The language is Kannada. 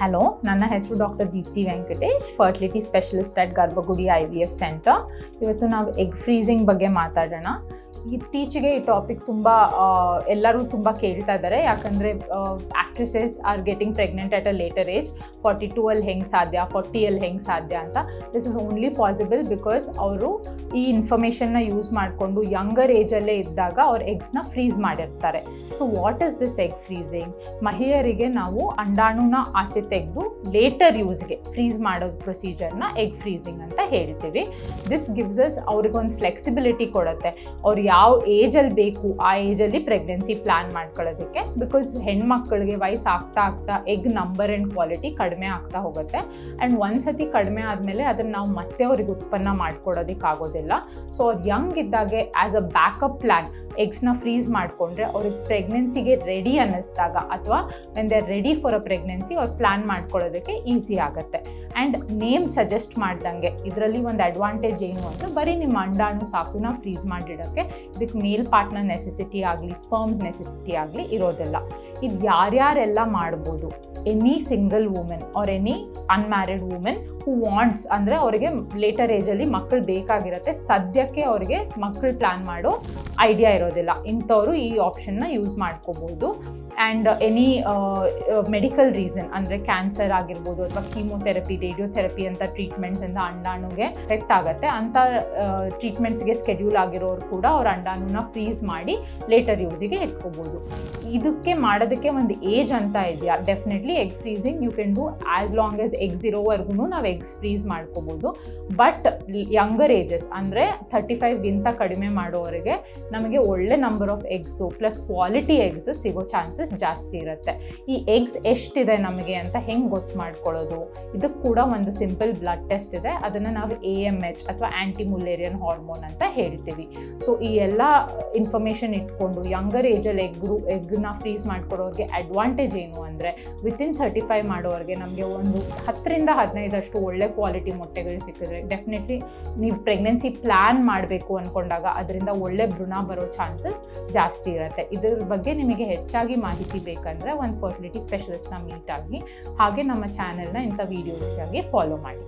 ಹಲೋ, ನನ್ನ ಹೆಸರು doctor Deepti Venkatesh, fertility specialist at ಗರ್ಭಗುಡಿ IVF ಸೆಂಟರ್. ಇವತ್ತು ನಾವು ಎಗ್ ಫ್ರೀಸಿಂಗ್ ಬಗ್ಗೆ ಮಾತಾಡೋಣ. ಇತ್ತೀಚೆಗೆ ಈ ಟಾಪಿಕ್ ಎಲ್ಲರೂ ತುಂಬ ಕೇಳ್ತಾ ಇದ್ದಾರೆ. ಯಾಕಂದರೆ actresses are getting pregnant at a later age. 42 ಅಲ್ಲಿ ಹೆಂಗೆ ಸಾಧ್ಯ, 40 ಅಲ್ಲಿ ಹೆಂಗೆ ಸಾಧ್ಯ ಅಂತ. This is only possible because ಅವರು ಈ ಇನ್ಫಾರ್ಮೇಷನ್ನ ಯೂಸ್ ಮಾಡಿಕೊಂಡು ಯಂಗರ್ ಏಜಲ್ಲೇ ಇದ್ದಾಗ ಅವ್ರ ಎಗ್ಸ್ನ ಫ್ರೀಸ್ ಮಾಡಿರ್ತಾರೆ. So what is this egg freezing? ಮಹಿಳೆಯರಿಗೆ ನಾವು ಅಂಡಾಣುನ ಆಚೆ ತೆಗೆದು ಲೇಟರ್ ಯೂಸ್ಗೆ ಫ್ರೀಸ್ ಮಾಡೋದು ಪ್ರೊಸೀಜರ್ನ ಎಗ್ ಫ್ರೀಸಿಂಗ್ ಅಂತ ಹೇಳ್ತೀವಿ. ದಿಸ್ ಗಿವ್ಸ್ ಅಸ್ ಅವ್ರಿಗೊಂದು ಫ್ಲೆಕ್ಸಿಬಿಲಿಟಿ ಕೊಡುತ್ತೆ. ಅವ್ರು ಯಾವ ಏಜಲ್ಲಿ ಬೇಕು ಆ ಏಜಲ್ಲಿ ಪ್ರೆಗ್ನೆನ್ಸಿ ಪ್ಲ್ಯಾನ್ ಮಾಡ್ಕೊಳ್ಳೋದಕ್ಕೆ. ಬಿಕಾಸ್ ಹೆಣ್ಮಕ್ಳಿಗೆ ವಯಸ್ಸು ಆಗ್ತಾ ಎಗ್ ನಂಬರ್ ಆ್ಯಂಡ್ ಕ್ವಾಲಿಟಿ ಕಡಿಮೆ ಆಗ್ತಾ ಹೋಗುತ್ತೆ. ಆ್ಯಂಡ್ ಒಂದ್ಸತಿ ಕಡಿಮೆ ಆದಮೇಲೆ ಅದನ್ನು ನಾವು ಮತ್ತೆ ಅವ್ರಿಗೆ ಉತ್ಪನ್ನ ಮಾಡ್ಕೊಡೋದಕ್ಕಾಗೋದಿಲ್ಲ. ಸೊ ಅವ್ರು ಯಂಗ್ ಇದ್ದಾಗೆ ಆ್ಯಸ್ ಅ ಬ್ಯಾಕಪ್ ಪ್ಲ್ಯಾನ್ ಎಗ್ಸ್ನ ಫ್ರೀಸ್ ಮಾಡಿಕೊಂಡ್ರೆ ಅವ್ರಿಗೆ ಪ್ರೆಗ್ನೆನ್ಸಿಗೆ ರೆಡಿ ಅನ್ನಿಸ್ದಾಗ ಅಥವಾ when they are ready for a pregnancy ಅವ್ರು ಪ್ಲ್ಯಾನ್ ಮಾಡ್ಕೊಳ್ಳೋದಕ್ಕೆ ಈಸಿ ಆಗುತ್ತೆ. ಆ್ಯಂಡ್ ನೇಮ್ ಸಜೆಸ್ಟ್ ಮಾಡ್ದಂಗೆ ಇದರಲ್ಲಿ ಒಂದು ಅಡ್ವಾಂಟೇಜ್ ಏನು ಅಂದರೆ ಬರೀ ನಿಮ್ಮ ಅಂಡಾಣು ಸಾಕುನ ಫ್ರೀಸ್ ಮಾಡಿಡೋಕ್ಕೆ. ಇದಕ್ಕೆ ಮೇಲ್ ಪಾರ್ಟ್ನರ್ ನೆಸೆಸಿಟಿ ಆಗಲಿ ಸ್ಪರ್ಮ್ಸ್ ನೆಸೆಸಿಟಿ ಆಗಲಿ ಇರೋದಿಲ್ಲ. ಇದು ಯಾರ್ಯಾರೆಲ್ಲ ಮಾಡ್ಬೋದು? Any single women R any unmarried women who wants, ಅಂದರೆ ಅವರಿಗೆ ಲೇಟರ್ ಏಜಲ್ಲಿ ಮಕ್ಕಳು ಬೇಕಾಗಿರುತ್ತೆ, ಸದ್ಯಕ್ಕೆ ಅವರಿಗೆ ಮಕ್ಕಳು ಪ್ಲ್ಯಾನ್ ಮಾಡೋ ಐಡಿಯಾ ಇರೋದಿಲ್ಲ, ಇಂಥವರು ಈ ಆಪ್ಷನ್ನ ಯೂಸ್ ಮಾಡ್ಕೋಬೋದು. ಆ್ಯಂಡ್ ಎನಿ ಮೆಡಿಕಲ್ ರೀಸನ್ ಅಂದರೆ ಕ್ಯಾನ್ಸರ್ ಆಗಿರ್ಬೋದು ಅಥವಾ ಕೀಮೋಥೆರಪಿ, ರೇಡಿಯೋಥೆರಪಿ ಅಂತ ಟ್ರೀಟ್ಮೆಂಟ್ಸಿಂದ ಅಂಡಾಣುಗೆ ಎಫೆಕ್ಟ್ ಆಗುತ್ತೆ. ಅಂಥ ಟ್ರೀಟ್ಮೆಂಟ್ಸ್ಗೆ ಸ್ಕೆಡ್ಯೂಲ್ ಆಗಿರೋರು ಕೂಡ ಅವ್ರ ಅಂಡಾಣುನ ಫ್ರೀಸ್ ಮಾಡಿ ಲೇಟರ್ ಯೂಸಿಗೆ ಇಟ್ಕೋಬೋದು. ಇದಕ್ಕೆ ಮಾಡೋದಕ್ಕೆ ಒಂದು ಏಜ್ ಅಂತ ಇದೆಯಾ? Definitely egg freezing you can do as long as eggs ಇರೋವರೆಗೂ ನಾವು ಎಗ್ಸ್ ಫ್ರೀಸ್ ಮಾಡ್ಕೋಬೋದು. ಬಟ್ ಯಂಗರ್ ಏಜಸ್ ಅಂದರೆ 35ಗಿಂತ ಕಡಿಮೆ ಮಾಡೋವರೆಗೆ ನಮಗೆ ಒಳ್ಳೆ number of eggs plus quality eggs ಸಿಗೋ ಚಾನ್ಸಸ್ ಜಾಸ್ತಿ ಇರುತ್ತೆ. ಈ ಎಗ್ಸ್ ಎಷ್ಟಿದೆ ನಮಗೆ ಅಂತ ಹೆಂಗೆ ಗೊತ್ತು ಮಾಡ್ಕೊಳ್ಳೋದು? ಇದಕ್ಕೆ ಕೂಡ ಒಂದು ಸಿಂಪಲ್ ಬ್ಲಡ್ ಟೆಸ್ಟ್ ಇದೆ. ಅದನ್ನು ನಾವು AMH ಅಥವಾ ಆ್ಯಂಟಿ ಮುಲೇರಿಯನ್ ಹಾರ್ಮೋನ್ ಅಂತ ಹೇಳ್ತೀವಿ. ಸೊ ಈ ಎಲ್ಲ ಇನ್ಫಾರ್ಮೇಷನ್ ಇಟ್ಕೊಂಡು ಯಂಗರ್ ಏಜಲ್ಲಿ ಎಗ್ನ ಫ್ರೀಸ್ ಮಾಡ್ಕೊಡೋರಿಗೆ ಅಡ್ವಾಂಟೇಜ್ ಏನು ಅಂದರೆ ವಿತಿನ್ 35 ಮಾಡೋರಿಗೆ ನಮಗೆ ಒಂದು 10ರಿಂದ 15 ಒಳ್ಳೆ ಕ್ವಾಲಿಟಿ ಮೊಟ್ಟೆಗಳು ಸಿಕ್ಕಿದ್ರೆ ಡೆಫಿನೆಟ್ಲಿ ನೀವು ಪ್ರೆಗ್ನೆನ್ಸಿ ಪ್ಲ್ಯಾನ್ ಮಾಡಬೇಕು ಅಂದ್ಕೊಂಡಾಗ ಅದರಿಂದ ಒಳ್ಳೆ ಭ್ರೂಣ ಬರೋ ಚಾನ್ಸಸ್ ಜಾಸ್ತಿ ಇರುತ್ತೆ. ಇದ್ರ ಬಗ್ಗೆ ನಿಮಗೆ ಹೆಚ್ಚಾಗಿ ಮಾಹಿತಿ ಬೇಕಂದರೆ ಒಂದು ಫರ್ಟಿಲಿಟಿ ಸ್ಪೆಷಲಿಸ್ಟ್ನ ಮೀಟ್ ಆಗಿ, ಹಾಗೆ ನಮ್ಮ ಚಾನೆಲ್ನ ಇಂಥ ವೀಡಿಯೋಸ್ಗಾಗಿ ಫಾಲೋ ಮಾಡಿ.